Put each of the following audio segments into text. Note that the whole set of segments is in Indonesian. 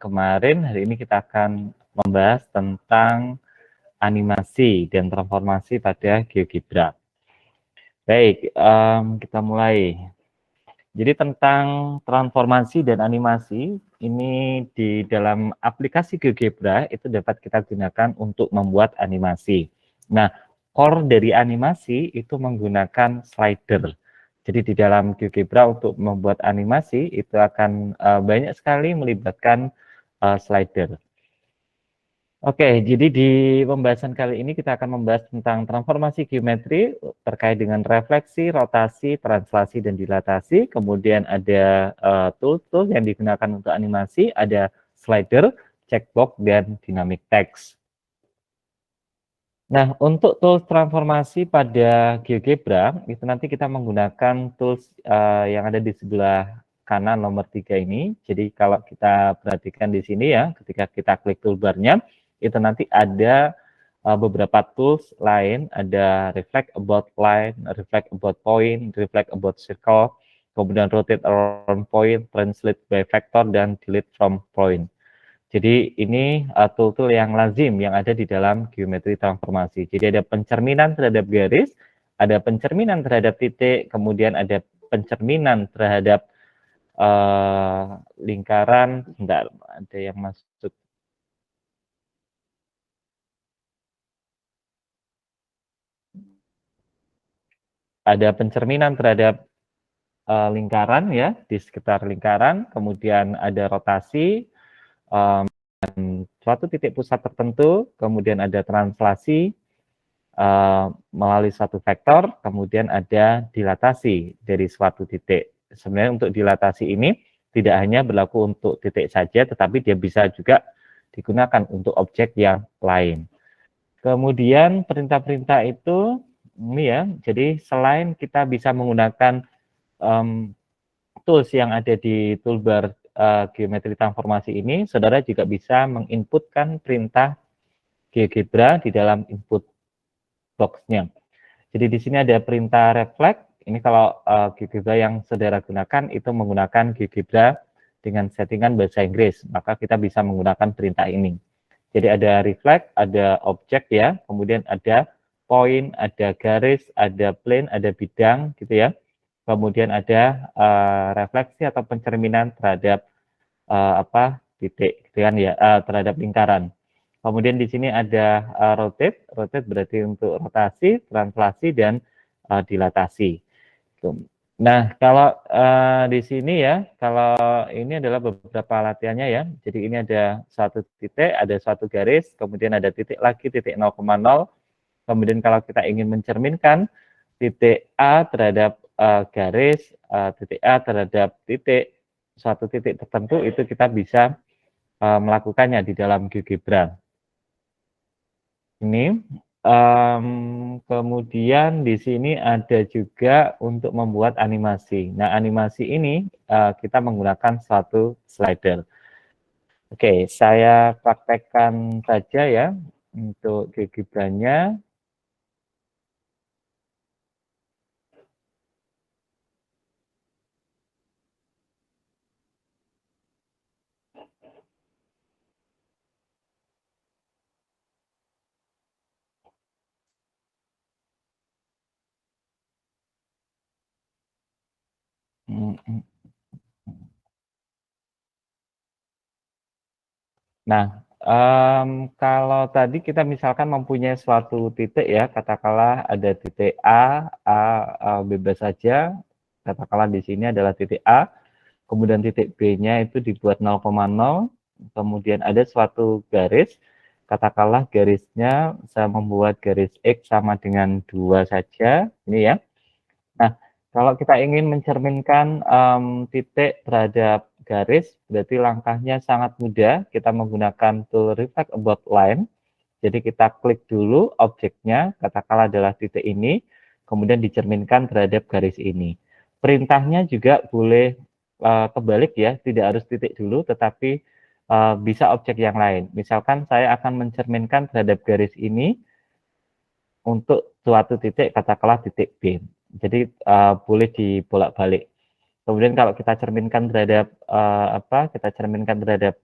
kemarin, hari ini kita akan membahas tentang animasi dan transformasi pada GeoGebra. Baik, kita mulai. Jadi tentang transformasi dan animasi, ini di dalam aplikasi GeoGebra itu dapat kita gunakan untuk membuat animasi. Nah, core dari animasi itu menggunakan slider. Jadi di dalam GeoGebra untuk membuat animasi itu akan banyak sekali melibatkan slider. Oke, jadi di pembahasan kali ini kita akan membahas tentang transformasi geometri terkait dengan refleksi, rotasi, translasi, dan dilatasi. Kemudian ada tool-tool yang digunakan untuk animasi, ada slider, checkbox, dan dynamic text. Nah, untuk tools transformasi pada GeoGebra, itu nanti kita menggunakan tools yang ada di sebelah kanan nomor 3 ini. Jadi kalau kita perhatikan di sini ya, ketika kita klik toolbarnya, itu nanti ada beberapa tools lain, ada reflect about line, reflect about point, reflect about circle, kemudian rotate around point, translate by vector, dan delete from point. Jadi ini tool-tool yang lazim yang ada di dalam geometri transformasi. Jadi ada pencerminan terhadap garis, ada pencerminan terhadap titik, kemudian ada pencerminan terhadap lingkaran. Bentar, ada yang masuk. Ada pencerminan terhadap lingkaran ya, di sekitar lingkaran, kemudian ada rotasi, suatu titik pusat tertentu, kemudian ada translasi melalui suatu vektor, kemudian ada dilatasi dari suatu titik. Sebenarnya untuk dilatasi ini tidak hanya berlaku untuk titik saja, tetapi dia bisa juga digunakan untuk objek yang lain. Kemudian perintah-perintah itu ini ya, jadi selain kita bisa menggunakan tools yang ada di toolbar geometri transformasi ini, saudara juga bisa menginputkan perintah GeoGebra di dalam input box-nya. Jadi di sini ada perintah reflect. Ini kalau GeoGebra yang saudara gunakan itu menggunakan GeoGebra dengan settingan bahasa Inggris, maka kita bisa menggunakan perintah ini. Jadi ada reflect, ada objek ya, kemudian ada point, ada garis, ada plane, ada bidang gitu ya. Kemudian ada refleksi atau pencerminan terhadap titik gitu kan ya, terhadap lingkaran. Kemudian di sini ada rotate, rotate berarti untuk rotasi, translasi, dan dilatasi. Nah, kalau di sini ya, kalau ini adalah beberapa latihannya ya. Jadi ini ada satu titik, ada satu garis, kemudian ada titik lagi, titik 0,0. Kemudian kalau kita ingin mencerminkan titik A terhadap garis, titik A terhadap titik, suatu titik tertentu, itu kita bisa melakukannya di dalam GeoGebra. Ini kemudian di sini ada juga untuk membuat animasi. Nah, animasi ini kita menggunakan suatu slider. Oke, saya praktekkan saja ya untuk GeoGebra-nya. Nah, kalau tadi kita misalkan mempunyai suatu titik ya, katakanlah ada titik A bebas saja, katakanlah di sini adalah titik A, kemudian titik B-nya itu dibuat 0,0, kemudian ada suatu garis, katakanlah garisnya saya membuat garis X sama dengan 2 saja, ini ya. Nah, kalau kita ingin mencerminkan titik terhadap garis, berarti langkahnya sangat mudah. Kita menggunakan tool reflect about line. Jadi kita klik dulu objeknya, katakanlah adalah titik ini, kemudian dicerminkan terhadap garis ini. Perintahnya juga boleh kebalik ya, tidak harus titik dulu, tetapi bisa objek yang lain. Misalkan saya akan mencerminkan terhadap garis ini untuk suatu titik, katakanlah titik B. Jadi boleh dibolak-balik. Kemudian kalau kita cerminkan terhadap kita cerminkan terhadap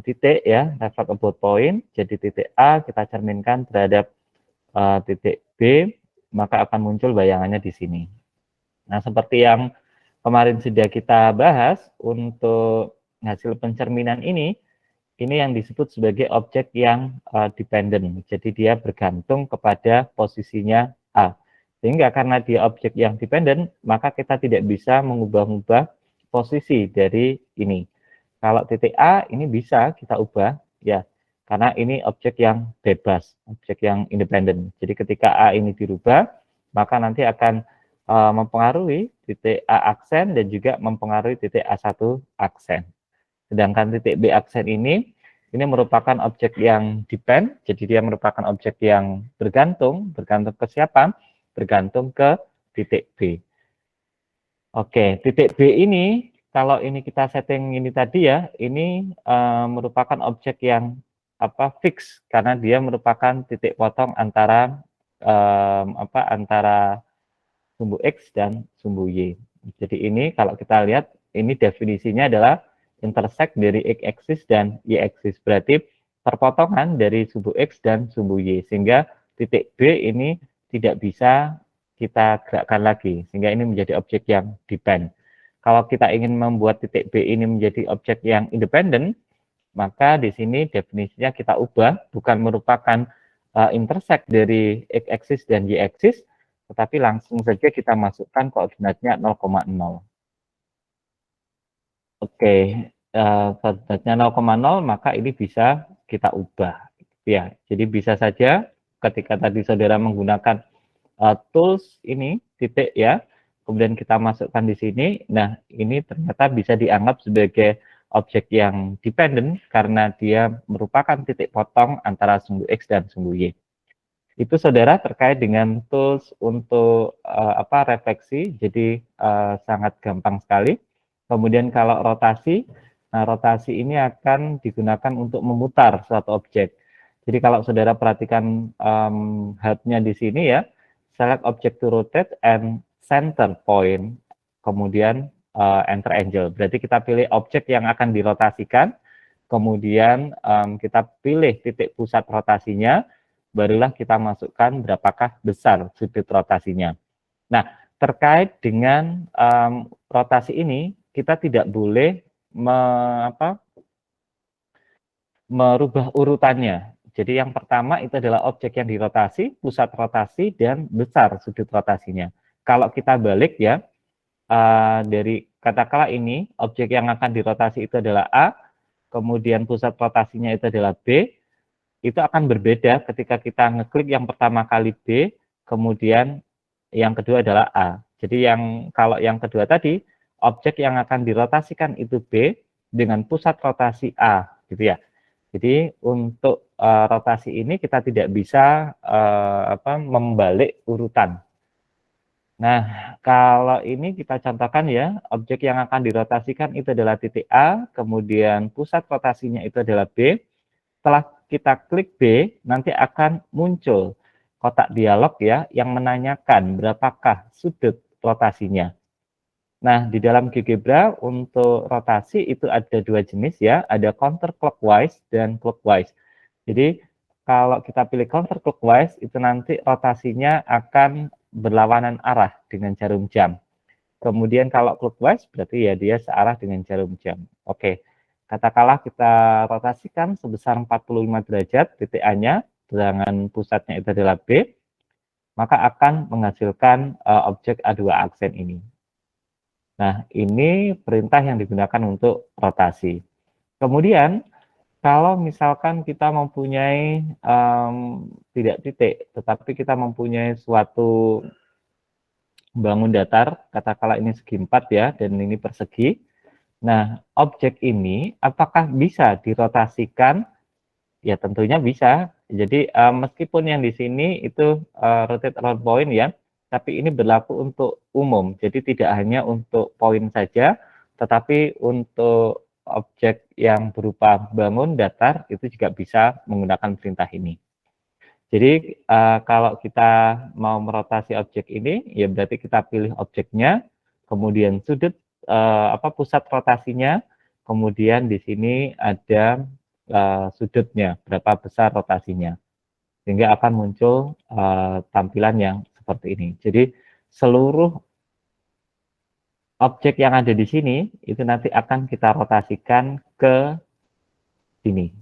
titik ya, reflect about point. Jadi titik A kita cerminkan terhadap titik B, maka akan muncul bayangannya di sini. Nah, seperti yang kemarin sudah kita bahas, untuk hasil pencerminan ini yang disebut sebagai objek yang dependent. Jadi dia bergantung kepada posisinya A. Sehingga karena dia objek yang dependent, maka kita tidak bisa mengubah-ubah posisi dari ini. Kalau titik A ini bisa kita ubah, ya, karena ini objek yang bebas, objek yang independen. Jadi ketika A ini dirubah, maka nanti akan mempengaruhi titik A aksen dan juga mempengaruhi titik A1 aksen. Sedangkan titik B aksen ini merupakan objek yang depend, jadi dia merupakan objek yang bergantung ke siapa? Bergantung ke titik B. Oke, titik B ini, kalau ini kita setting ini tadi ya, ini merupakan objek yang fix, karena dia merupakan titik potong antara antara sumbu X dan sumbu Y. Jadi ini kalau kita lihat, ini definisinya adalah intersect dari X axis dan Y axis. Berarti perpotongan dari sumbu X dan sumbu Y. Sehingga titik B ini tidak bisa kita gerakkan lagi. Sehingga ini menjadi objek yang depend. Kalau kita ingin membuat titik B ini menjadi objek yang independen, maka di sini definisinya kita ubah, bukan merupakan intersect dari X axis dan Y axis, tetapi langsung saja kita masukkan koordinatnya 0,0. Oke, koordinatnya 0,0, maka ini bisa kita ubah. Ya, jadi bisa saja ketika tadi saudara menggunakan tools ini, titik ya, kemudian kita masukkan di sini, nah ini ternyata bisa dianggap sebagai objek yang dependent karena dia merupakan titik potong antara sumbu X dan sumbu Y. Itu saudara terkait dengan tools untuk refleksi, jadi sangat gampang sekali. Kemudian kalau rotasi, nah rotasi ini akan digunakan untuk memutar suatu objek. Jadi kalau saudara perhatikan hub-nya di sini ya, select object to rotate and center point, kemudian enter angle. Berarti kita pilih objek yang akan dirotasikan, kemudian kita pilih titik pusat rotasinya, barulah kita masukkan berapakah besar sudut rotasinya. Nah, terkait dengan rotasi ini, kita tidak boleh merubah urutannya. Jadi yang pertama itu adalah objek yang dirotasi, pusat rotasi, dan besar sudut rotasinya. Kalau kita balik ya, dari katakanlah ini, objek yang akan dirotasi itu adalah A, kemudian pusat rotasinya itu adalah B, itu akan berbeda ketika kita ngeklik yang pertama kali B, kemudian yang kedua adalah A. Jadi kalau yang kedua tadi, objek yang akan dirotasikan itu B dengan pusat rotasi A, gitu ya. Jadi untuk rotasi ini kita tidak bisa membalik urutan. Nah, kalau ini kita contohkan ya, objek yang akan dirotasikan itu adalah titik A, kemudian pusat rotasinya itu adalah B. Setelah kita klik B, nanti akan muncul kotak dialog ya, yang menanyakan berapakah sudut rotasinya. Nah, di dalam GeoGebra untuk rotasi itu ada dua jenis ya, ada counterclockwise dan clockwise. Jadi kalau kita pilih counterclockwise itu nanti rotasinya akan berlawanan arah dengan jarum jam. Kemudian kalau clockwise berarti ya dia searah dengan jarum jam. Oke, katakanlah kita rotasikan sebesar 45 derajat titik A-nya, dengan pusatnya itu adalah B, maka akan menghasilkan objek A2 aksen ini. Nah, ini perintah yang digunakan untuk rotasi. Kemudian, kalau misalkan kita mempunyai tidak titik, tetapi kita mempunyai suatu bangun datar, katakanlah ini segi 4 ya, dan ini persegi. Nah, objek ini apakah bisa dirotasikan? Ya, tentunya bisa. Jadi, meskipun yang di sini itu rotate around point ya, tapi ini berlaku untuk umum. Jadi tidak hanya untuk poin saja, tetapi untuk objek yang berupa bangun datar itu juga bisa menggunakan perintah ini. Jadi kalau kita mau merotasi objek ini, ya berarti kita pilih objeknya, kemudian sudut pusat rotasinya, kemudian di sini ada sudutnya, berapa besar rotasinya, sehingga akan muncul tampilan yang seperti ini. Jadi seluruh objek yang ada di sini itu nanti akan kita rotasikan ke sini.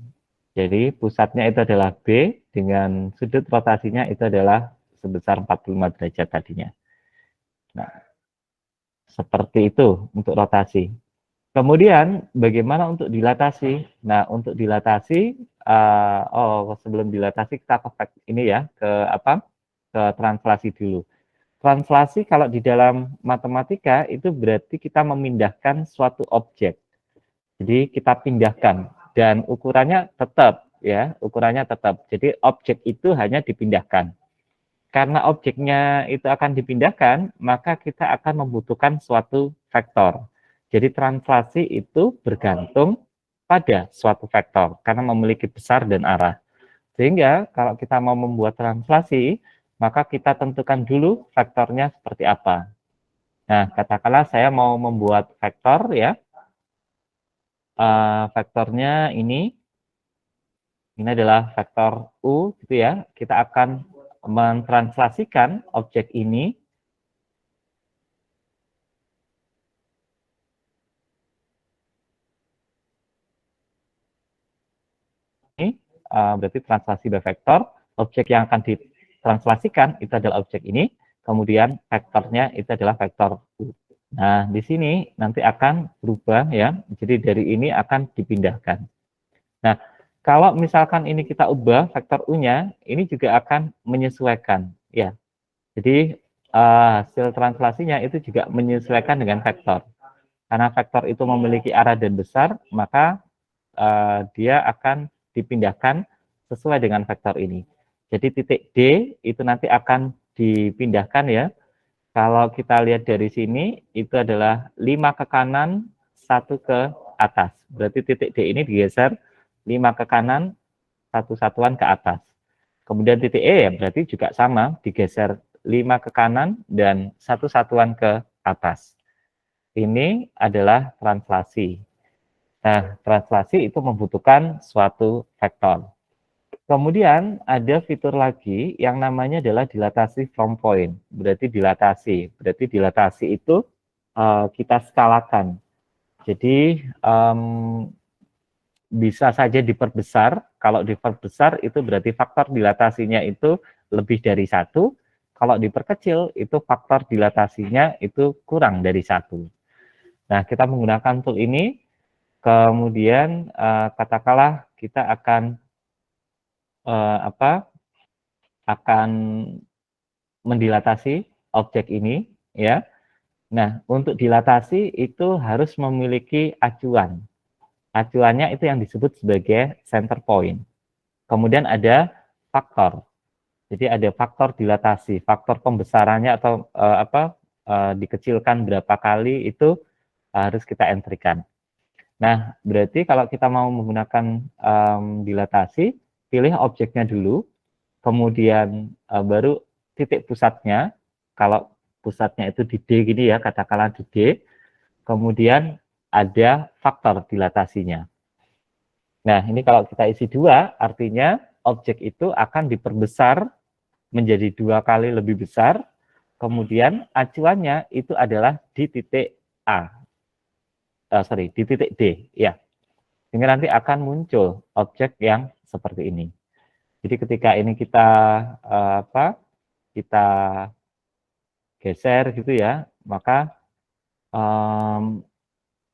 Jadi pusatnya itu adalah B dengan sudut rotasinya itu adalah sebesar 45 derajat tadinya. Nah, seperti itu untuk rotasi. Kemudian bagaimana untuk dilatasi? Nah, untuk dilatasi, sebelum dilatasi kita ke ini ya, ke apa? Ke translasi dulu. Translasi kalau di dalam matematika itu berarti kita memindahkan suatu objek. Jadi kita pindahkan dan ukurannya tetap ya, ukurannya tetap. Jadi objek itu hanya dipindahkan. Karena objeknya itu akan dipindahkan, maka kita akan membutuhkan suatu vektor. Jadi translasi itu bergantung pada suatu vektor karena memiliki besar dan arah. Sehingga kalau kita mau membuat translasi, maka kita tentukan dulu vektornya seperti apa. Nah, katakanlah saya mau membuat vektor ya. Vektornya ini adalah vektor U gitu ya. Kita akan mentranslasikan objek ini berarti translasi by vektor. Objek yang akan ditranslasikan itu adalah objek ini, kemudian vektornya itu adalah vektor U. Nah, di sini nanti akan berubah ya. Jadi dari ini akan dipindahkan. Nah, kalau misalkan ini kita ubah vektor U-nya, ini juga akan menyesuaikan ya. Jadi hasil translasinya itu juga menyesuaikan dengan vektor. Karena vektor itu memiliki arah dan besar, maka dia akan dipindahkan sesuai dengan vektor ini. Jadi titik D itu nanti akan dipindahkan ya. Kalau kita lihat dari sini, itu adalah 5 ke kanan, 1 ke atas. Berarti titik D ini digeser 5 ke kanan, 1 satuan ke atas. Kemudian titik E ya berarti juga sama, digeser 5 ke kanan dan 1 satuan ke atas. Ini adalah translasi. Nah, translasi itu membutuhkan suatu vektor. Kemudian ada fitur lagi yang namanya adalah dilatasi from point. Berarti dilatasi itu kita skalakan. Jadi bisa saja diperbesar. Kalau diperbesar itu berarti faktor dilatasinya itu lebih dari 1. Kalau diperkecil itu faktor dilatasinya itu kurang dari 1. Nah, kita menggunakan tool ini. Kemudian katakanlah kita akan akan mendilatasi objek ini ya. Nah, untuk dilatasi itu harus memiliki acuan. Acuannya itu yang disebut sebagai center point. Kemudian ada faktor. Jadi ada faktor dilatasi, faktor pembesarannya atau dikecilkan berapa kali itu harus kita entrikan. Nah, berarti kalau kita mau menggunakan dilatasi, pilih objeknya dulu, kemudian baru titik pusatnya. Kalau pusatnya itu di D gini ya, katakanlah di D, kemudian ada faktor dilatasinya. Nah, ini kalau kita isi 2, artinya objek itu akan diperbesar menjadi 2 kali lebih besar, kemudian acuannya itu adalah di titik A. Di titik D, ya. Sehingga nanti akan muncul objek yang seperti ini. Jadi ketika ini kita kita geser gitu ya, maka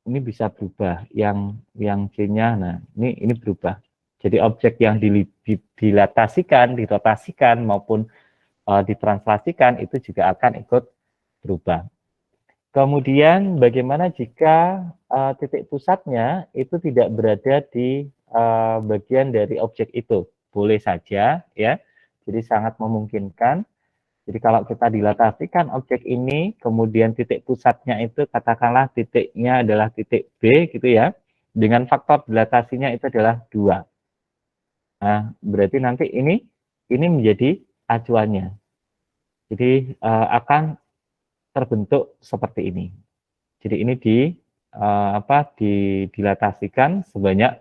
ini bisa berubah. Yang C-nya, nah ini berubah. Jadi objek yang dilatasikan, dirotasikan maupun ditranslasikan itu juga akan ikut berubah. Kemudian bagaimana jika titik pusatnya itu tidak berada di bagian dari objek itu? Boleh saja ya. Jadi sangat memungkinkan. Jadi kalau kita dilatasikan objek ini, kemudian titik pusatnya itu katakanlah titiknya adalah titik B gitu ya. Dengan faktor dilatasinya itu adalah 2. Nah, berarti nanti ini menjadi acuannya. Jadi akan terbentuk seperti ini. Jadi ini dilatasikan sebanyak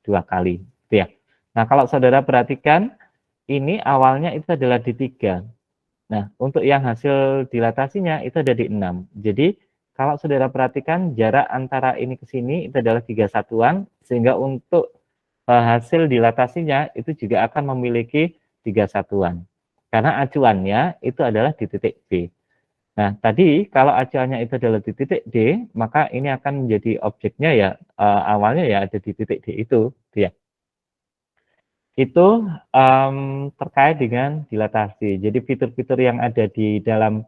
2 kali, gitu ya. Nah, kalau saudara perhatikan, ini awalnya itu adalah di 3. Nah, untuk yang hasil dilatasinya itu ada di 6. Jadi, kalau saudara perhatikan jarak antara ini ke sini itu adalah 3 satuan, sehingga untuk hasil dilatasinya itu juga akan memiliki 3 satuan. Karena acuannya itu adalah di titik B. Nah, tadi kalau acuannya itu adalah di titik D, maka ini akan menjadi objeknya ya, awalnya ya ada di titik D itu, ya. Itu terkait dengan dilatasi. Jadi fitur-fitur yang ada di dalam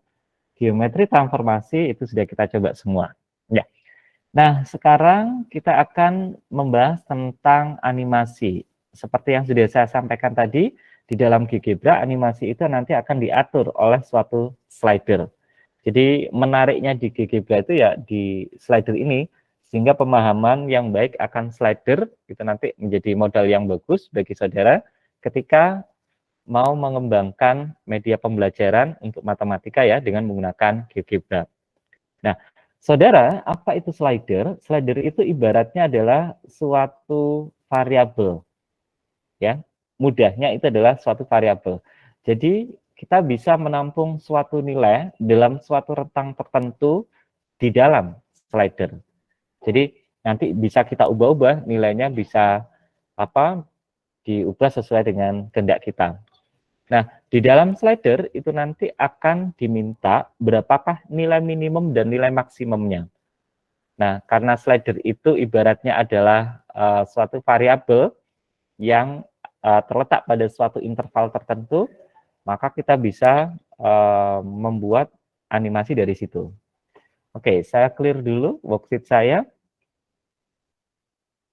geometri transformasi itu sudah kita coba semua. Ya. Nah, sekarang kita akan membahas tentang animasi. Seperti yang sudah saya sampaikan tadi, di dalam GeoGebra animasi itu nanti akan diatur oleh suatu slider. Jadi menariknya di GeoGebra itu ya di slider ini, sehingga pemahaman yang baik akan slider itu nanti menjadi modal yang bagus bagi saudara ketika mau mengembangkan media pembelajaran untuk matematika ya dengan menggunakan GeoGebra. Nah, saudara, apa itu slider? Slider itu ibaratnya adalah suatu variabel, ya. Mudahnya itu adalah suatu variabel. Jadi kita bisa menampung suatu nilai dalam suatu rentang tertentu di dalam slider. Jadi nanti bisa kita ubah-ubah, nilainya bisa diubah sesuai dengan kehendak kita. Nah, di dalam slider itu nanti akan diminta berapakah nilai minimum dan nilai maksimumnya. Nah, karena slider itu ibaratnya adalah suatu variabel yang terletak pada suatu interval tertentu, maka kita bisa membuat animasi dari situ. Oke, saya clear dulu worksheet saya.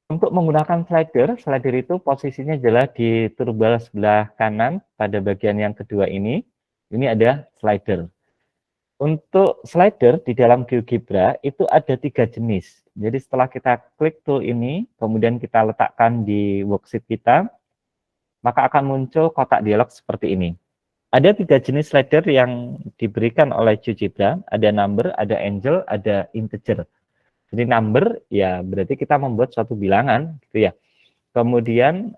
Untuk menggunakan slider, slider itu posisinya adalah di turbal sebelah kanan pada bagian yang kedua ini. Ini ada slider. Untuk slider di dalam GeoGebra itu ada 3 jenis. Jadi setelah kita klik tool ini, kemudian kita letakkan di worksheet kita, maka akan muncul kotak dialog seperti ini. Ada 3 jenis slider yang diberikan oleh GeoGebra, ada number, ada angel, ada integer. Jadi number ya berarti kita membuat suatu bilangan gitu ya. Kemudian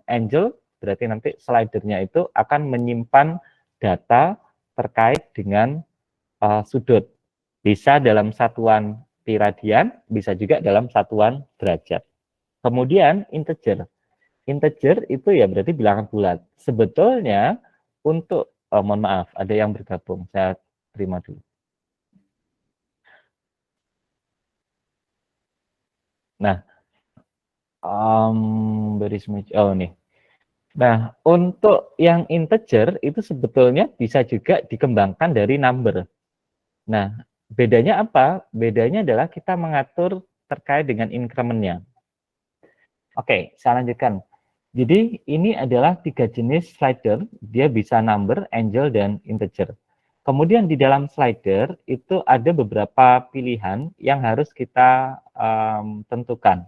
angel berarti nanti slidernya itu akan menyimpan data terkait dengan sudut. Bisa dalam satuan pi radian, bisa juga dalam satuan derajat. Kemudian integer. Integer itu ya berarti bilangan bulat. Sebetulnya untuk, mohon maaf, ada yang bergabung, saya terima dulu. Nah, oh nih. Nah, untuk yang integer itu sebetulnya bisa juga dikembangkan dari number. Nah, bedanya apa? Bedanya adalah kita mengatur terkait dengan increment-nya. Oke, saya lanjutkan. Jadi ini adalah 3 jenis slider, dia bisa number, angel, dan integer. Kemudian di dalam slider itu ada beberapa pilihan yang harus kita tentukan.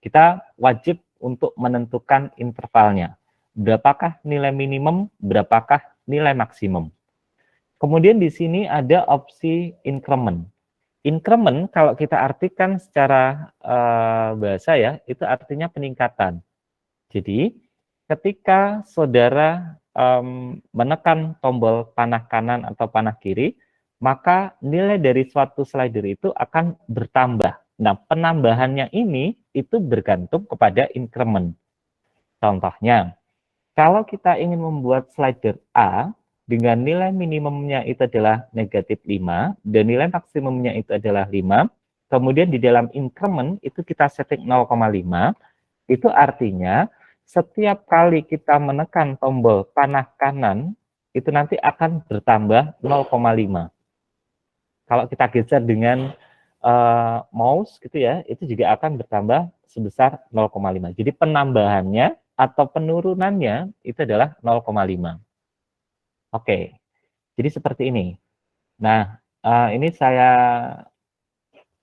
Kita wajib untuk menentukan intervalnya. Berapakah nilai minimum, berapakah nilai maksimum. Kemudian di sini ada opsi increment. Increment kalau kita artikan secara bahasa ya, itu artinya peningkatan. Jadi ketika saudara menekan tombol panah kanan atau panah kiri, maka nilai dari suatu slider itu akan bertambah. Nah, penambahannya ini itu bergantung kepada increment. Contohnya, kalau kita ingin membuat slider A dengan nilai minimumnya itu adalah negatif 5 dan nilai maksimumnya itu adalah 5, kemudian di dalam increment itu kita setting 0,5, itu artinya setiap kali kita menekan tombol panah kanan, itu nanti akan bertambah 0,5. Kalau kita geser dengan mouse gitu ya, itu juga akan bertambah sebesar 0,5. Jadi penambahannya atau penurunannya itu adalah 0,5. Oke, jadi seperti ini. Nah, ini saya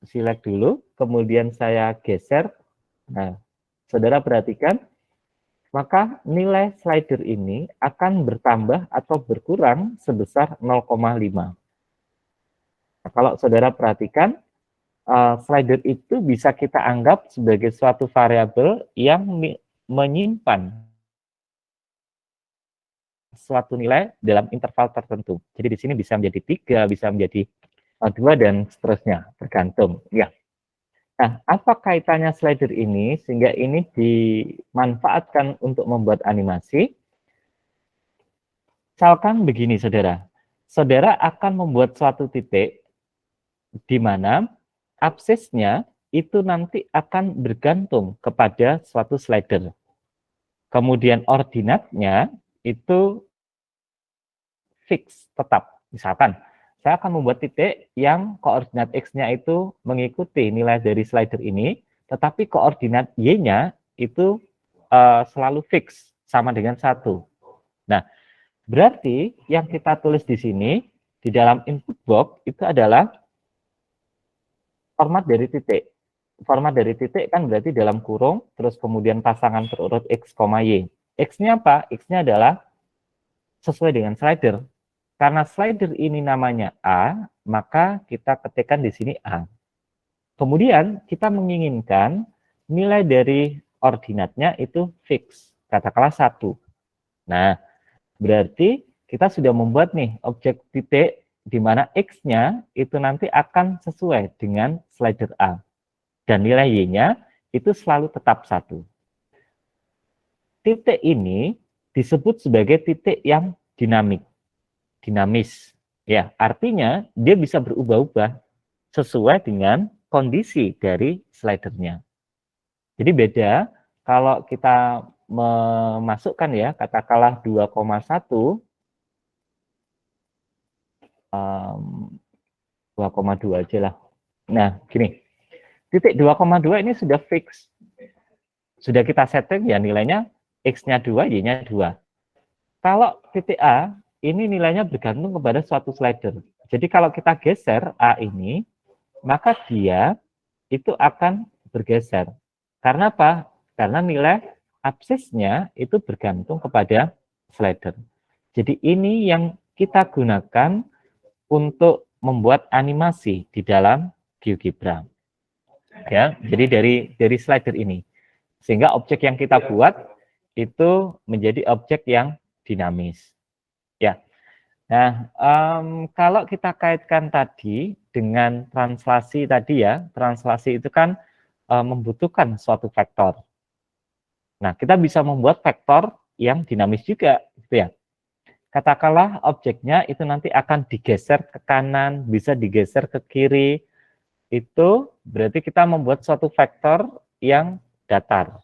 select dulu, kemudian saya geser. Nah, saudara perhatikan, maka nilai slider ini akan bertambah atau berkurang sebesar 0,5. Nah, kalau saudara perhatikan, slider itu bisa kita anggap sebagai suatu variabel yang menyimpan suatu nilai dalam interval tertentu. Jadi di sini bisa menjadi 3, bisa menjadi 2, dan seterusnya, tergantung. Ya. Nah, apa kaitannya slider ini sehingga ini dimanfaatkan untuk membuat animasi? Misalkan begini, saudara. Saudara akan membuat suatu titik di mana absisnya itu nanti akan bergantung kepada suatu slider. Kemudian ordinatnya itu fix, tetap. Misalkan, saya akan membuat titik yang koordinat X-nya itu mengikuti nilai dari slider ini, tetapi koordinat Y-nya itu selalu fix, sama dengan 1. Nah, berarti yang kita tulis di sini, di dalam input box, itu adalah format dari titik. Format dari titik kan berarti dalam kurung, terus kemudian pasangan terurut X, Y. X-nya apa? X-nya adalah sesuai dengan slider. Karena slider ini namanya A, maka kita ketikkan di sini A. Kemudian kita menginginkan nilai dari ordinatnya itu fix, katakanlah 1. Nah, berarti kita sudah membuat nih objek titik di mana X-nya itu nanti akan sesuai dengan slider A. Dan nilai Y-nya itu selalu tetap 1. Titik ini disebut sebagai titik yang dinamis. Ya, artinya dia bisa berubah-ubah sesuai dengan kondisi dari slidernya. Jadi beda kalau kita memasukkan ya, katakanlah 2,1, 2,2 aja lah. Nah, gini, titik 2,2 ini sudah fix. Sudah kita setting ya nilainya X-nya 2, Y-nya 2. Kalau titik A, ini nilainya bergantung kepada suatu slider. Jadi kalau kita geser A ini, maka dia itu akan bergeser. Karena apa? Karena nilai absisnya itu bergantung kepada slider. Jadi ini yang kita gunakan untuk membuat animasi di dalam GeoGebra. Ya, jadi dari slider ini. Sehingga objek yang kita buat itu menjadi objek yang dinamis. Ya. Nah, kalau kita kaitkan tadi dengan translasi tadi ya, translasi itu kan membutuhkan suatu vektor. Nah, kita bisa membuat vektor yang dinamis juga, gitu ya. Katakanlah objeknya itu nanti akan digeser ke kanan, bisa digeser ke kiri. Itu berarti kita membuat suatu vektor yang datar.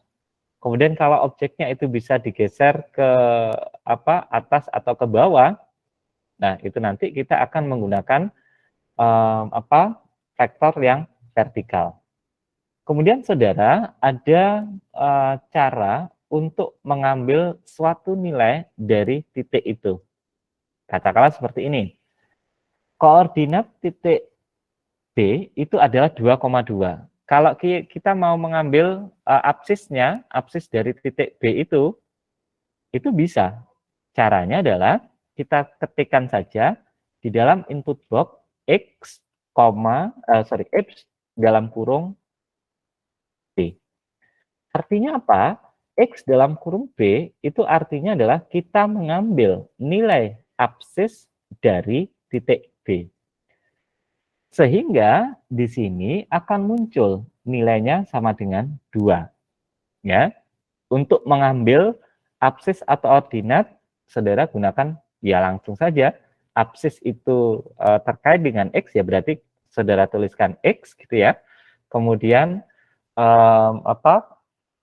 Kemudian kalau objeknya itu bisa digeser ke atas atau ke bawah, nah itu nanti kita akan menggunakan vektor yang vertikal. Kemudian saudara ada cara untuk mengambil suatu nilai dari titik itu. Katakanlah seperti ini. Koordinat titik B itu adalah 2,2. Kalau kita mau mengambil absisnya, absis dari titik B itu bisa. Caranya adalah kita ketikkan saja di dalam input box X, X dalam kurung B. Artinya apa? X dalam kurung B itu artinya adalah kita mengambil nilai absis dari titik B. Sehingga di sini akan muncul nilainya sama dengan 2. Ya. Untuk mengambil absis atau ordinat, saudara gunakan ya langsung saja. Absis itu terkait dengan X ya berarti saudara tuliskan X gitu ya. Kemudian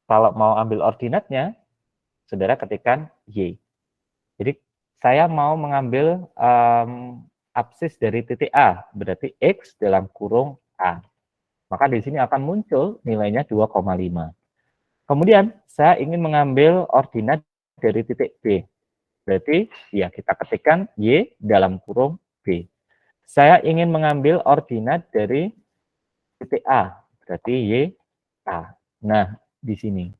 kalau mau ambil ordinatnya, saudara ketikkan Y. Jadi saya mau mengambil absis dari titik A, berarti X dalam kurung A. Maka di sini akan muncul nilainya 2,5. Kemudian saya ingin mengambil ordinat dari titik B. Berarti ya kita ketikkan Y dalam kurung B. Saya ingin mengambil ordinat dari titik A. Berarti Y A. Nah, di sini.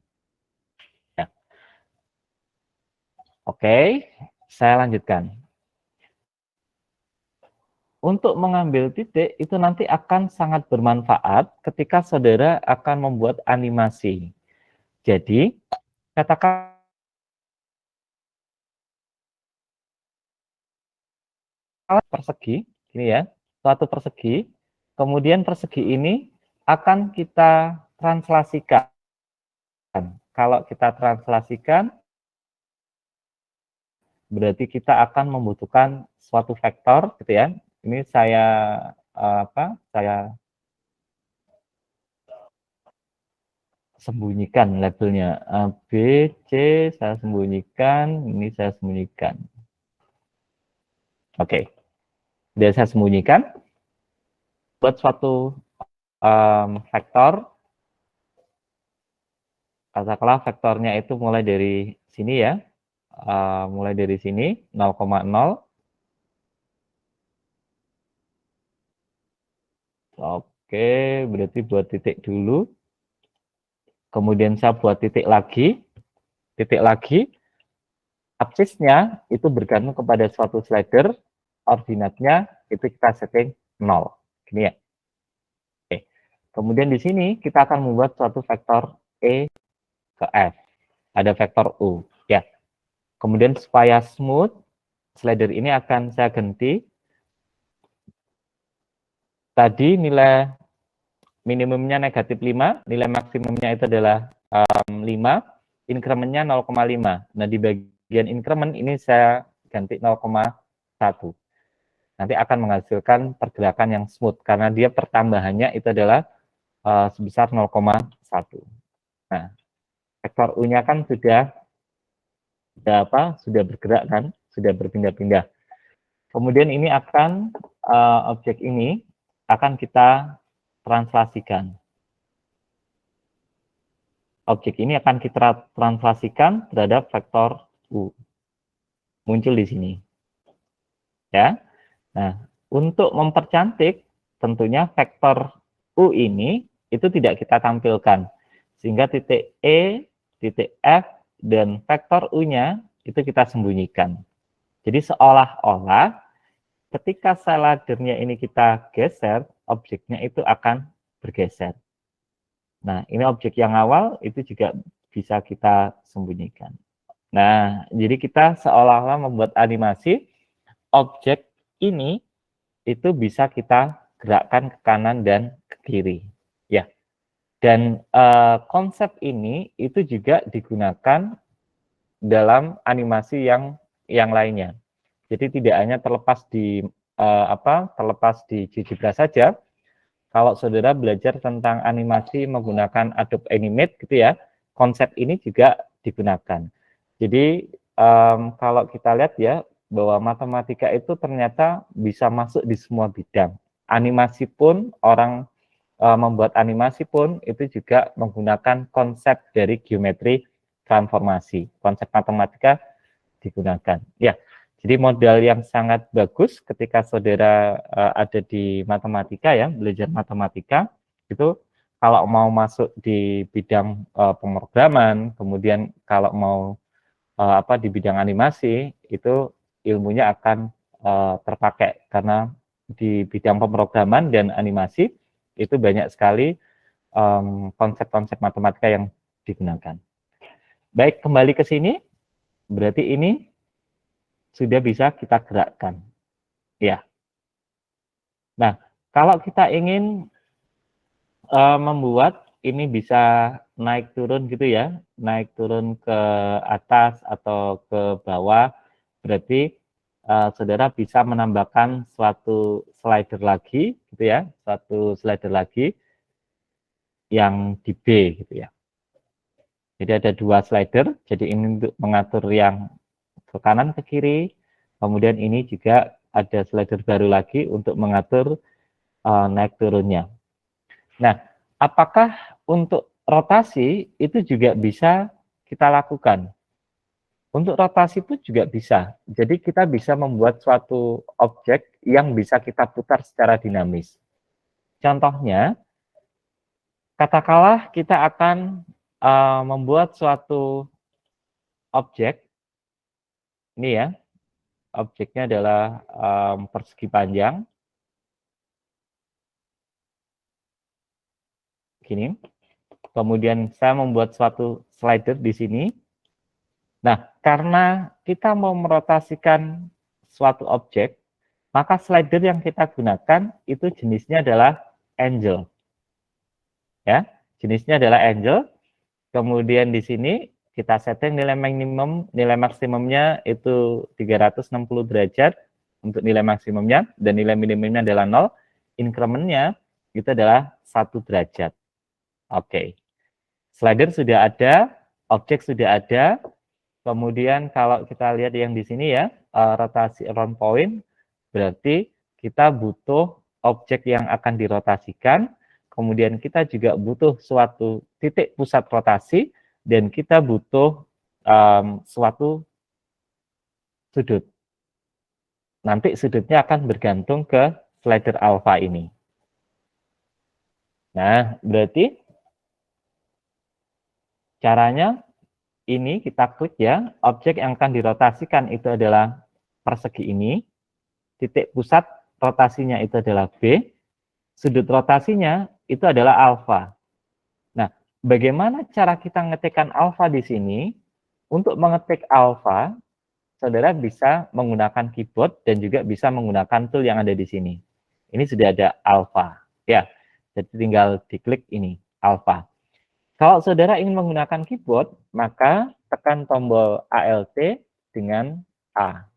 Ya. Oke, saya lanjutkan. untuk mengambil titik itu nanti akan sangat bermanfaat ketika saudara akan membuat animasi. Jadi, katakan persegi, ini ya, suatu persegi, kemudian persegi ini akan kita translasikan. Kalau kita translasikan, berarti kita akan membutuhkan suatu vektor, gitu ya. Ini saya saya sembunyikan labelnya A, B, C, saya sembunyikan, ini saya sembunyikan. Oke, sudah saya sembunyikan. Buat suatu vektor, katakanlah vektornya itu mulai dari sini ya, mulai dari sini 0,0. Oke, berarti buat titik dulu. Kemudian saya buat titik lagi, absisnya itu bergantung kepada suatu slider, ordinatnya itu kita setting 0. Gini ya. Oke. Kemudian di sini kita akan membuat suatu vektor E ke F. Ada vektor U. Ya. Kemudian supaya smooth, slider ini akan saya ganti. Tadi nilai minimumnya negatif 5, nilai maksimumnya itu adalah 5, incrementnya 0,5. Nah, di bagian increment ini saya ganti 0,1. Nanti akan menghasilkan pergerakan yang smooth, karena dia pertambahannya itu adalah sebesar 0,1. Nah, vektor U-nya kan sudah bergerak kan, sudah berpindah-pindah. Kemudian ini akan objek ini akan kita translasikan. Objek ini akan kita translasikan terhadap vektor U. Muncul di sini. Ya. Nah, untuk mempercantik tentunya vektor U ini itu tidak kita tampilkan. Sehingga titik E, titik F, dan vektor U-nya itu kita sembunyikan. Jadi seolah-olah ketika slidernya ini kita geser, objeknya itu akan bergeser. Nah, ini objek yang awal itu juga bisa kita sembunyikan. Nah, jadi kita seolah-olah membuat animasi, objek ini itu bisa kita gerakkan ke kanan dan ke kiri. Ya. Dan konsep ini itu juga digunakan dalam animasi yang lainnya. Jadi tidak hanya terlepas di GeoGebra saja. Kalau saudara belajar tentang animasi menggunakan Adobe Animate gitu ya, konsep ini juga digunakan. Jadi kalau kita lihat ya bahwa matematika itu ternyata bisa masuk di semua bidang. Animasi pun membuat animasi pun itu juga menggunakan konsep dari geometri transformasi. Konsep matematika digunakan. Ya, jadi modal yang sangat bagus ketika saudara ada di matematika ya, belajar matematika itu kalau mau masuk di bidang pemrograman, kemudian kalau mau di bidang animasi itu ilmunya akan terpakai karena di bidang pemrograman dan animasi itu banyak sekali konsep-konsep matematika yang digunakan. Baik, kembali ke sini, berarti ini sudah bisa kita gerakkan. Ya. Nah, kalau kita ingin membuat ini bisa naik turun gitu ya, naik turun ke atas atau ke bawah, berarti saudara bisa menambahkan suatu slider lagi gitu ya, suatu slider lagi yang di B gitu ya. Jadi ada dua slider, jadi ini untuk mengatur yang ke kanan ke kiri, kemudian ini juga ada slider baru lagi untuk mengatur naik turunnya. Nah, apakah untuk rotasi itu juga bisa kita lakukan? Untuk rotasi pun juga bisa. Jadi kita bisa membuat suatu objek yang bisa kita putar secara dinamis. Contohnya, katakanlah kita akan membuat suatu objek, ini ya, objeknya adalah persegi panjang. gini. Kemudian saya membuat suatu slider di sini. Nah, karena kita mau merotasikan suatu objek, maka slider yang kita gunakan itu jenisnya adalah angel. Ya, jenisnya adalah angel. Kemudian di sini kita setting nilai minimum, nilai maksimumnya itu 360 derajat untuk nilai maksimumnya, dan nilai minimumnya adalah 0. Incrementnya itu adalah 1 derajat. Oke. Slider sudah ada, objek sudah ada. Kemudian kalau kita lihat yang di sini ya, rotasi around point, berarti kita butuh objek yang akan dirotasikan. Kemudian kita juga butuh suatu titik pusat rotasi, dan kita butuh suatu sudut. Nanti sudutnya akan bergantung ke slider alpha ini. Nah, berarti caranya ini kita klik ya, objek yang akan dirotasikan itu adalah persegi ini, titik pusat rotasinya itu adalah B, sudut rotasinya itu adalah alfa. Nah, bagaimana cara kita ngetikkan alfa di sini? Untuk mengetik alfa, saudara bisa menggunakan keyboard dan juga bisa menggunakan tool yang ada di sini. Ini sudah ada alfa, ya. Jadi tinggal diklik ini, alfa. Kalau saudara ingin menggunakan keyboard, maka tekan tombol Alt dengan A.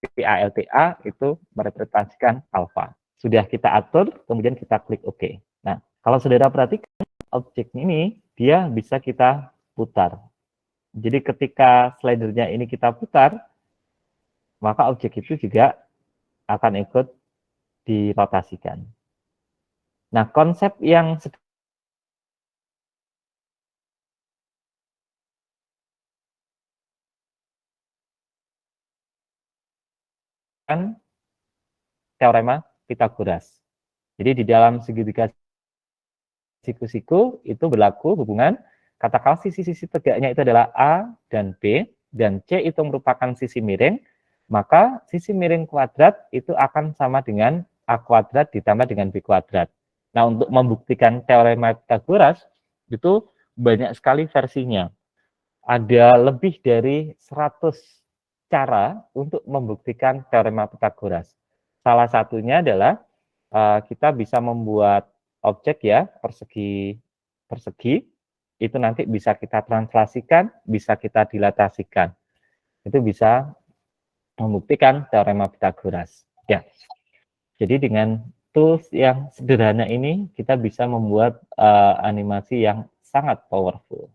Jadi ALTA itu merepresentasikan alfa. Sudah kita atur, kemudian kita klik OK. Nah, kalau saudara perhatikan, objek ini dia bisa kita putar. Jadi ketika slidernya ini kita putar, maka objek itu juga akan ikut dirotasikan. Nah, konsep yang sedang teorema Pythagoras. Jadi di dalam segitiga siku-siku itu berlaku hubungan katakanlah sisi-sisi tegaknya itu adalah A dan B, dan C itu merupakan sisi miring, maka sisi miring kuadrat itu akan sama dengan A kuadrat ditambah dengan B kuadrat. Nah, untuk membuktikan teorema Pythagoras itu banyak sekali versinya. Ada lebih dari 100 cara untuk membuktikan teorema Pythagoras. Salah satunya adalah kita bisa membuat objek ya, persegi itu nanti bisa kita translasikan, bisa kita dilatasikan. Itu bisa membuktikan teorema Pythagoras. Ya. Jadi dengan tools yang sederhana ini kita bisa membuat animasi yang sangat powerful.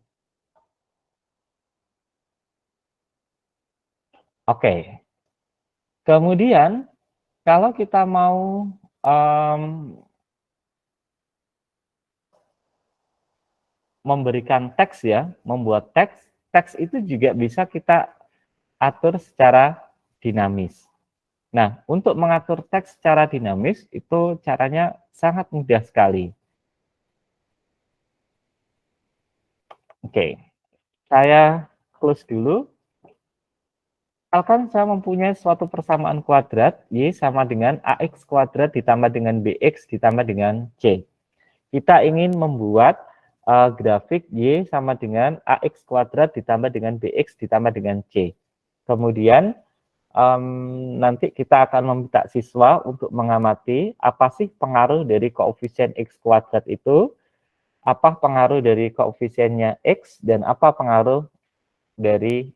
Oke. Kemudian kalau kita mau memberikan teks ya, membuat teks itu juga bisa kita atur secara dinamis. Nah, untuk mengatur teks secara dinamis itu caranya sangat mudah sekali. Oke, saya close dulu. Misalkan saya mempunyai suatu persamaan kuadrat, Y sama dengan AX kuadrat ditambah dengan BX ditambah dengan C. Kita ingin membuat grafik Y sama dengan AX kuadrat ditambah dengan BX ditambah dengan C. Kemudian nanti kita akan meminta siswa untuk mengamati apa sih pengaruh dari koefisien X kuadrat itu, apa pengaruh dari koefisiennya X, dan apa pengaruh dari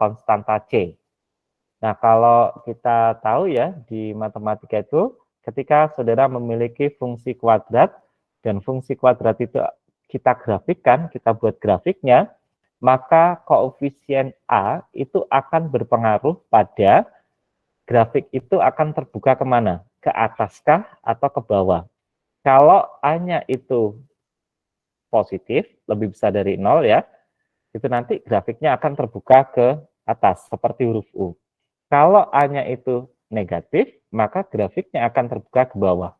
konstanta C. Nah, kalau kita tahu ya, di matematika itu, ketika saudara memiliki fungsi kuadrat, dan fungsi kuadrat itu kita grafikkan, kita buat grafiknya, maka koefisien A itu akan berpengaruh pada grafik itu akan terbuka kemana? Ke ataskah atau ke bawah? Kalau A-nya itu positif, lebih besar dari 0 ya, itu nanti grafiknya akan terbuka ke atas, seperti huruf U. Kalau A-nya itu negatif, maka grafiknya akan terbuka ke bawah.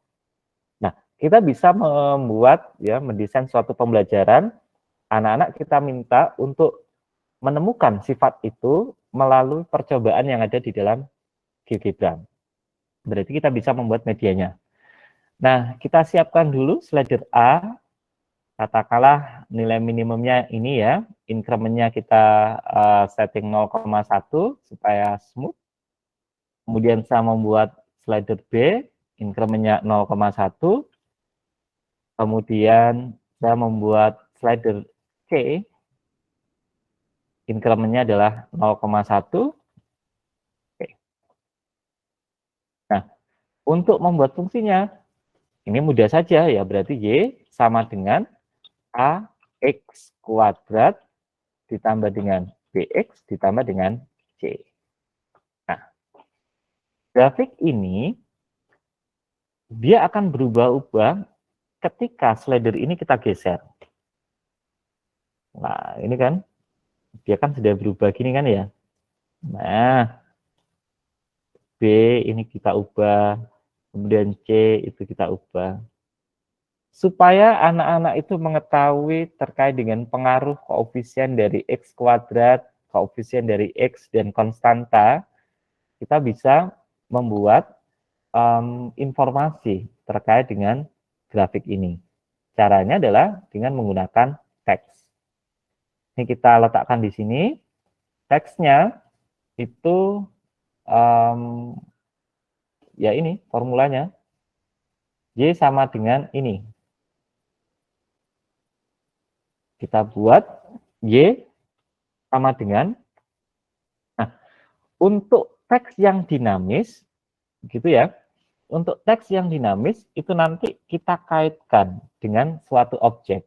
Nah, kita bisa membuat, ya, mendesain suatu pembelajaran, anak-anak kita minta untuk menemukan sifat itu melalui percobaan yang ada di dalam GeoGebra. Berarti kita bisa membuat medianya. Nah, kita siapkan dulu slider A. Katakanlah nilai minimumnya ini ya, increment-nya kita setting 0,1 supaya smooth. Kemudian saya membuat slider B, increment-nya 0,1. Kemudian saya membuat slider C, increment-nya adalah 0,1. Nah, untuk membuat fungsinya, ini mudah saja ya, berarti Y sama dengan AX kuadrat ditambah dengan BX ditambah dengan C. Nah, grafik ini dia akan berubah-ubah ketika slider ini kita geser. Nah, ini kan, dia kan sudah berubah gini kan ya. Nah, B ini kita ubah, kemudian C itu kita ubah. Supaya anak-anak itu mengetahui terkait dengan pengaruh koefisien dari X kuadrat, koefisien dari X dan konstanta, kita bisa membuat informasi terkait dengan grafik ini. Caranya adalah dengan menggunakan teks. Ini kita letakkan di sini. Teksnya itu ya ini formulanya. Y sama dengan ini. Kita buat Y sama dengan. Nah, untuk teks yang dinamis, gitu ya. Untuk teks yang dinamis itu nanti kita kaitkan dengan suatu objek.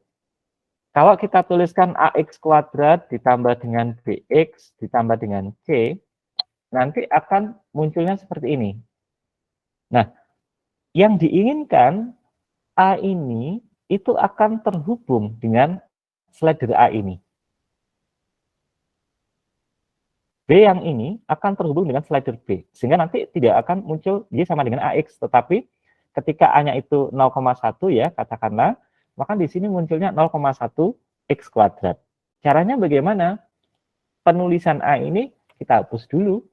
Kalau kita tuliskan AX kuadrat ditambah dengan BX ditambah dengan C, nanti akan munculnya seperti ini. Nah, yang diinginkan A ini itu akan terhubung dengan slider A ini. B yang ini akan terhubung dengan slider B, sehingga nanti tidak akan muncul Y sama dengan AX, tetapi ketika A-nya itu 0,1 ya, katakanlah, maka di sini munculnya 0,1 X kuadrat. Caranya bagaimana? Penulisan A ini kita hapus dulu.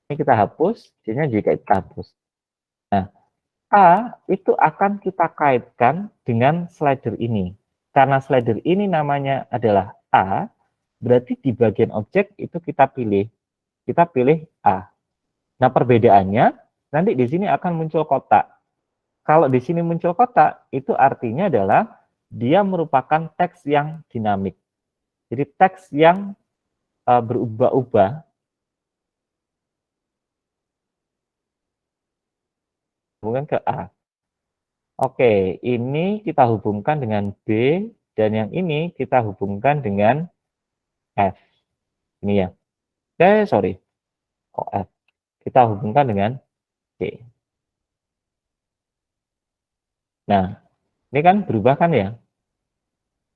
Ini kita hapus, Y-nya juga kita hapus. Nah, A itu akan kita kaitkan dengan slider ini. Karena slider ini namanya adalah A, berarti di bagian objek itu kita pilih A. Nah, perbedaannya nanti di sini akan muncul kotak. Kalau di sini muncul kotak, itu artinya adalah dia merupakan teks yang dinamik. Jadi teks yang berubah-ubah. Hubungkan ke A. Oke, ini kita hubungkan dengan B, dan yang ini kita hubungkan dengan F. Ini ya. Sorry. Kok F? Kita hubungkan dengan C. Nah, ini kan berubah kan ya?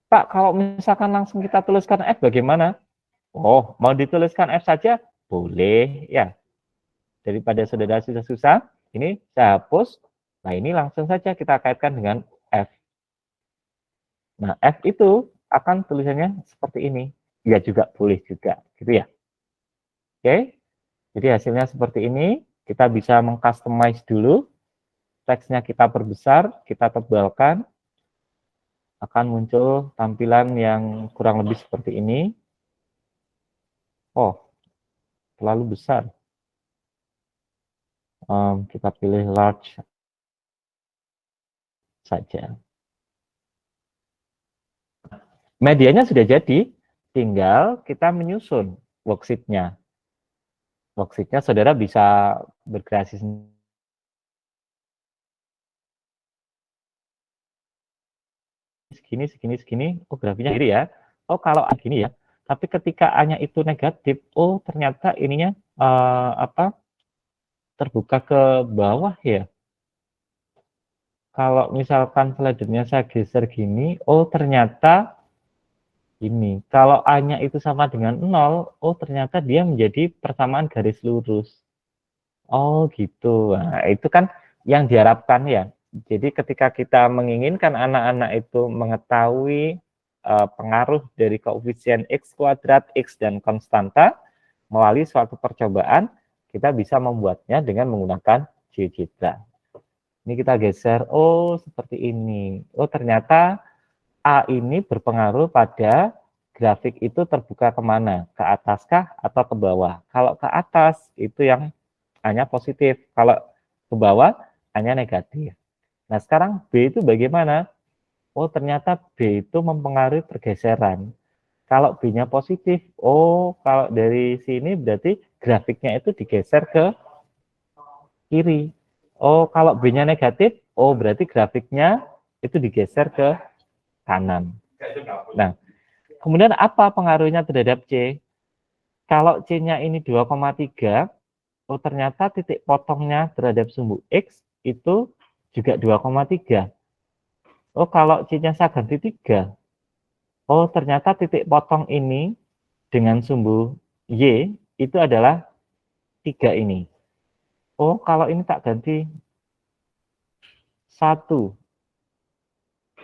Pak, kalau misalkan langsung kita tuliskan F bagaimana? Oh, mau dituliskan F saja? Boleh, ya. Daripada saudara susah-susah, ini saya hapus. Nah, ini langsung saja kita kaitkan dengan F. Nah, F itu akan tulisannya seperti ini. Ya juga boleh juga, gitu ya. Oke, jadi hasilnya seperti ini. Kita bisa mengcustomize dulu. Teksnya kita perbesar, kita tebalkan. Akan muncul tampilan yang kurang lebih seperti ini. Oh, terlalu besar. Kita pilih large saja. Medianya sudah jadi, tinggal kita menyusun worksheet-nya. Worksheet-nya saudara bisa berkreasi segini, oh grafiknya sendiri ya. Oh kalau gini ya, tapi ketika A-nya itu negatif, oh ternyata ininya terbuka ke bawah ya. Kalau misalkan slidernya saya geser gini, oh ternyata ini. Kalau A-nya itu sama dengan 0, oh ternyata dia menjadi persamaan garis lurus. Oh gitu. Nah, itu kan yang diharapkan ya. Jadi ketika kita menginginkan anak-anak itu mengetahui pengaruh dari koefisien X kuadrat, X dan konstanta melalui suatu percobaan, kita bisa membuatnya dengan menggunakan GeoGebra. Ini kita geser, oh seperti ini. Oh ternyata A ini berpengaruh pada grafik itu terbuka kemana? Ke ataskah atau ke bawah? Kalau ke atas itu yang hanya positif, kalau ke bawah hanya negatif. Nah sekarang B itu bagaimana? Oh ternyata B itu mempengaruhi pergeseran. Kalau B-nya positif, oh kalau dari sini berarti grafiknya itu digeser ke kiri. Oh kalau B-nya negatif, oh berarti grafiknya itu digeser ke kanan. Nah, kemudian apa pengaruhnya terhadap C? Kalau C-nya ini 2,3, oh ternyata titik potongnya terhadap sumbu X itu juga 2,3. Oh kalau C-nya saya ganti 3, oh ternyata titik potong ini dengan sumbu Y itu adalah 3 ini. Oh kalau ini tak ganti 1.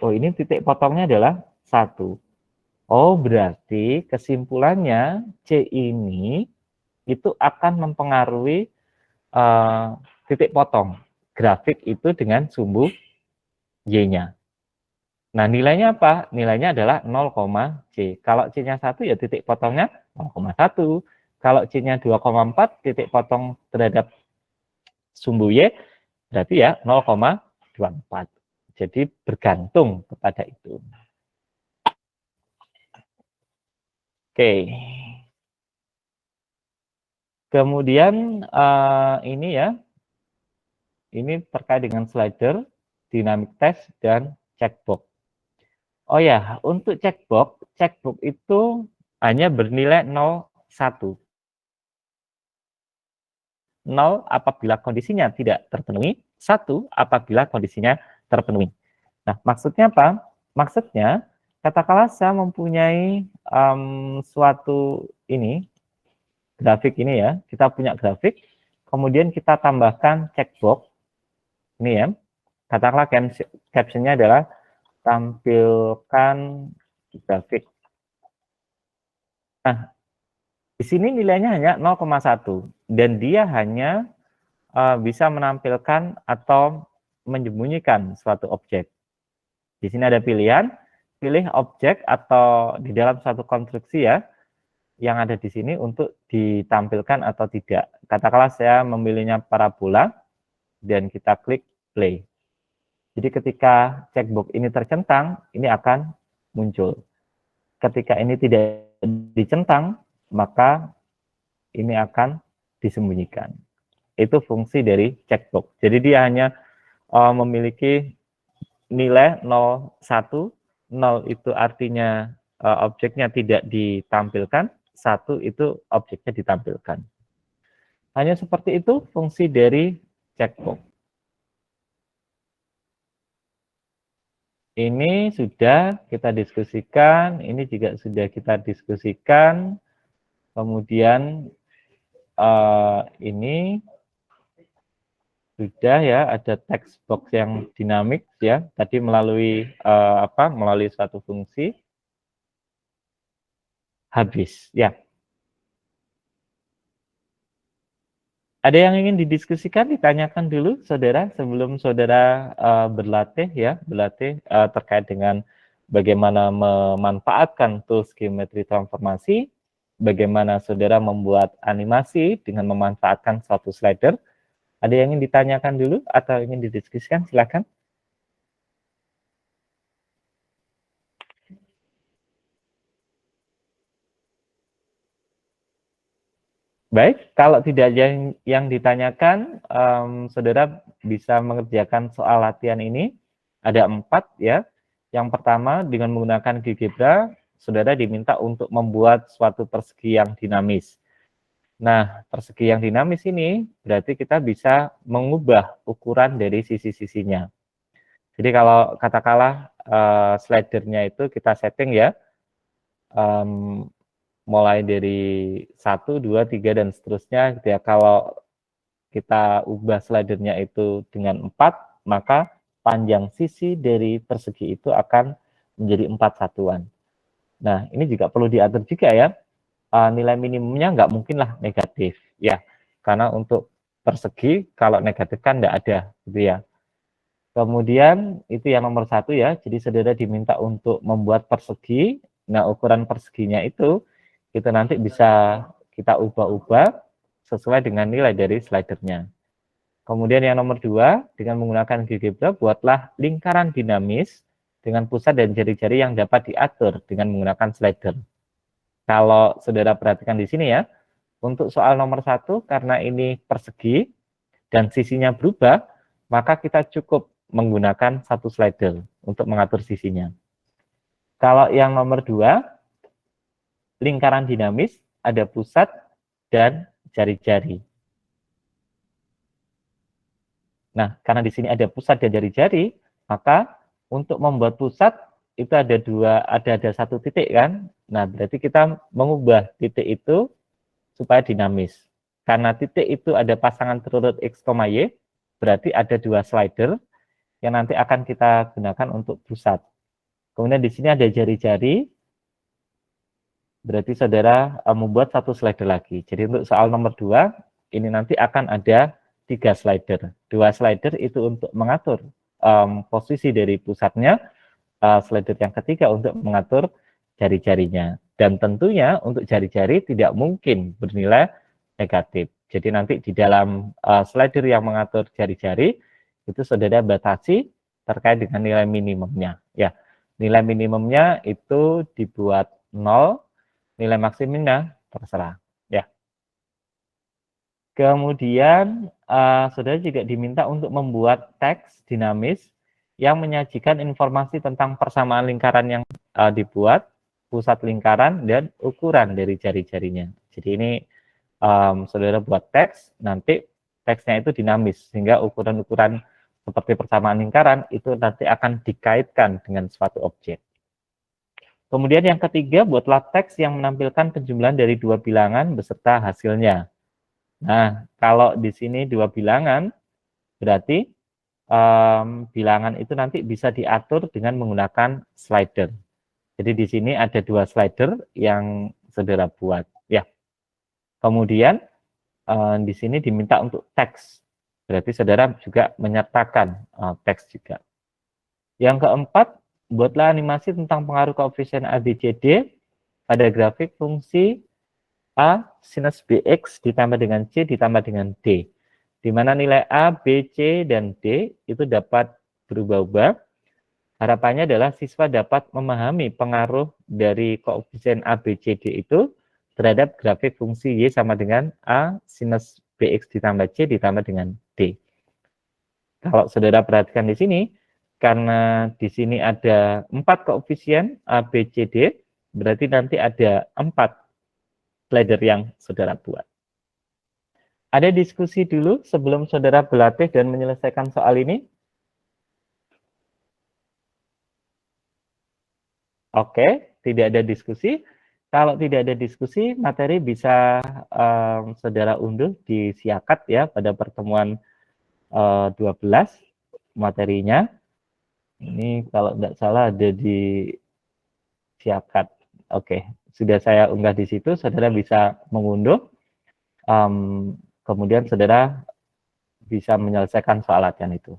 Oh ini titik potongnya adalah 1. Oh berarti kesimpulannya C ini itu akan mempengaruhi titik potong grafik itu dengan sumbu Y-nya. Nah, nilainya apa? Nilainya adalah 0, C. Kalau C-nya 1 ya titik potongnya 0,1. Kalau C-nya 2,4 titik potong terhadap sumbu Y berarti ya 0,24. Jadi bergantung kepada itu. Oke. Kemudian ini ya, ini terkait dengan slider, dynamic test, dan checkbox. Oh ya, untuk checkbox itu hanya bernilai 0, 1. 0 apabila kondisinya tidak terpenuhi, 1 apabila kondisinya terpenuhi. Nah, maksudnya apa? Maksudnya, katakanlah saya mempunyai suatu ini, grafik ini ya, kita punya grafik, kemudian kita tambahkan checkbox, ini ya, katakanlah captionnya adalah tampilkan grafik. Nah, di sini nilainya hanya 0,1 dan dia hanya bisa menampilkan atau menyembunyikan suatu objek. Di sini ada pilihan, pilih objek atau di dalam suatu konstruksi ya, yang ada di sini untuk ditampilkan atau tidak. Katakanlah saya memilihnya parabola dan kita klik play. Jadi ketika checkbox ini tercentang, ini akan muncul. Ketika ini tidak dicentang, maka ini akan disembunyikan. Itu fungsi dari checkbox. Jadi dia hanya memiliki nilai 0, 1. 0 itu artinya objeknya tidak ditampilkan, 1 itu objeknya ditampilkan. Hanya seperti itu fungsi dari checkbox. Ini sudah kita diskusikan, ini juga sudah kita diskusikan. Kemudian ini sudah ya ada text box yang dinamik ya tadi melalui melalui suatu fungsi habis ya. Ada yang ingin didiskusikan, ditanyakan dulu saudara sebelum saudara berlatih ya, terkait dengan bagaimana memanfaatkan tools geometri transformasi, bagaimana saudara membuat animasi dengan memanfaatkan suatu slider. Ada yang ingin ditanyakan dulu atau ingin didiskusikan, silakan. Baik, kalau tidak ada yang ditanyakan, saudara bisa mengerjakan soal latihan ini. Ada 4 ya. Yang pertama, dengan menggunakan GeoGebra, saudara diminta untuk membuat suatu persegi yang dinamis. Nah, persegi yang dinamis ini berarti kita bisa mengubah ukuran dari sisi-sisinya. Jadi kalau katakanlah slidernya itu kita setting ya, mulai dari 1, 2, 3 dan seterusnya gitu ya. Kalau kita ubah slidernya itu dengan 4, maka panjang sisi dari persegi itu akan menjadi 4 satuan. Nah, ini juga perlu diatur juga ya. Nilai minimumnya nggak mungkin lah negatif ya. Karena untuk persegi kalau negatif kan nggak ada gitu ya. Kemudian itu yang nomor 1 ya, jadi saudara diminta untuk membuat persegi. Nah, ukuran perseginya itu nanti bisa kita ubah-ubah sesuai dengan nilai dari slidernya. Kemudian yang nomor 2, dengan menggunakan GeoGebra, buatlah lingkaran dinamis dengan pusat dan jari-jari yang dapat diatur dengan menggunakan slider. Kalau saudara perhatikan di sini ya, untuk soal nomor 1, karena ini persegi dan sisinya berubah, maka kita cukup menggunakan satu slider untuk mengatur sisinya. Kalau yang nomor 2, lingkaran dinamis, ada pusat dan jari-jari. Nah, karena di sini ada pusat dan jari-jari, maka untuk membuat pusat itu ada satu titik kan. Nah, berarti kita mengubah titik itu supaya dinamis. Karena titik itu ada pasangan terurut X, Y, berarti ada 2 slider yang nanti akan kita gunakan untuk pusat. Kemudian di sini ada jari-jari, berarti saudara membuat satu slider lagi. Jadi untuk soal nomor 2, ini nanti akan ada 3 slider. 2 slider itu untuk mengatur posisi dari pusatnya, slider yang ketiga untuk mengatur jari-jarinya. Dan tentunya untuk jari-jari tidak mungkin bernilai negatif. Jadi nanti di dalam slider yang mengatur jari-jari, itu saudara batasi terkait dengan nilai minimumnya. Ya, nilai minimumnya itu dibuat 0, nilai maksimumnya terserah. Ya. Kemudian saudara juga diminta untuk membuat teks dinamis yang menyajikan informasi tentang persamaan lingkaran yang dibuat, pusat lingkaran, dan ukuran dari jari-jarinya. Jadi ini saudara buat teks, nanti teksnya itu dinamis, sehingga ukuran-ukuran seperti persamaan lingkaran itu nanti akan dikaitkan dengan suatu objek. Kemudian yang ketiga, buatlah teks yang menampilkan penjumlahan dari 2 bilangan beserta hasilnya. Nah, kalau di sini 2 bilangan, berarti bilangan itu nanti bisa diatur dengan menggunakan slider. Jadi di sini ada 2 slider yang saudara buat. Ya. Kemudian di sini diminta untuk teks. Berarti saudara juga menyertakan teks juga. Yang keempat, buatlah animasi tentang pengaruh koefisien ABCD pada grafik fungsi A sinus BX ditambah dengan C ditambah dengan D. Di mana nilai A, B, C, dan D itu dapat berubah-ubah. Harapannya adalah siswa dapat memahami pengaruh dari koefisien A, B, C, D itu terhadap grafik fungsi Y sama dengan A sinus BX ditambah C ditambah dengan D. Kalau saudara perhatikan di sini, karena di sini ada 4 koefisien A, B, C, D, berarti nanti ada 4 slider yang saudara buat. Ada diskusi dulu sebelum saudara berlatih dan menyelesaikan soal ini? Oke, tidak ada diskusi. Kalau tidak ada diskusi, materi bisa saudara unduh di Siakat ya pada pertemuan 12 materinya. Ini kalau tidak salah ada di Siakat. Oke, sudah saya unggah di situ, saudara bisa mengunduh. Kemudian saudara bisa menyelesaikan soal latihan itu.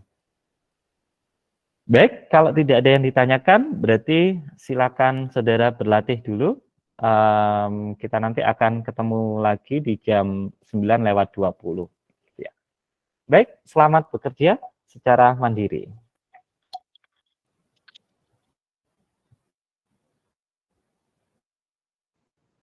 Baik, kalau tidak ada yang ditanyakan, berarti silakan saudara berlatih dulu. Kita nanti akan ketemu lagi di jam 9:20. Ya. Baik, selamat bekerja secara mandiri.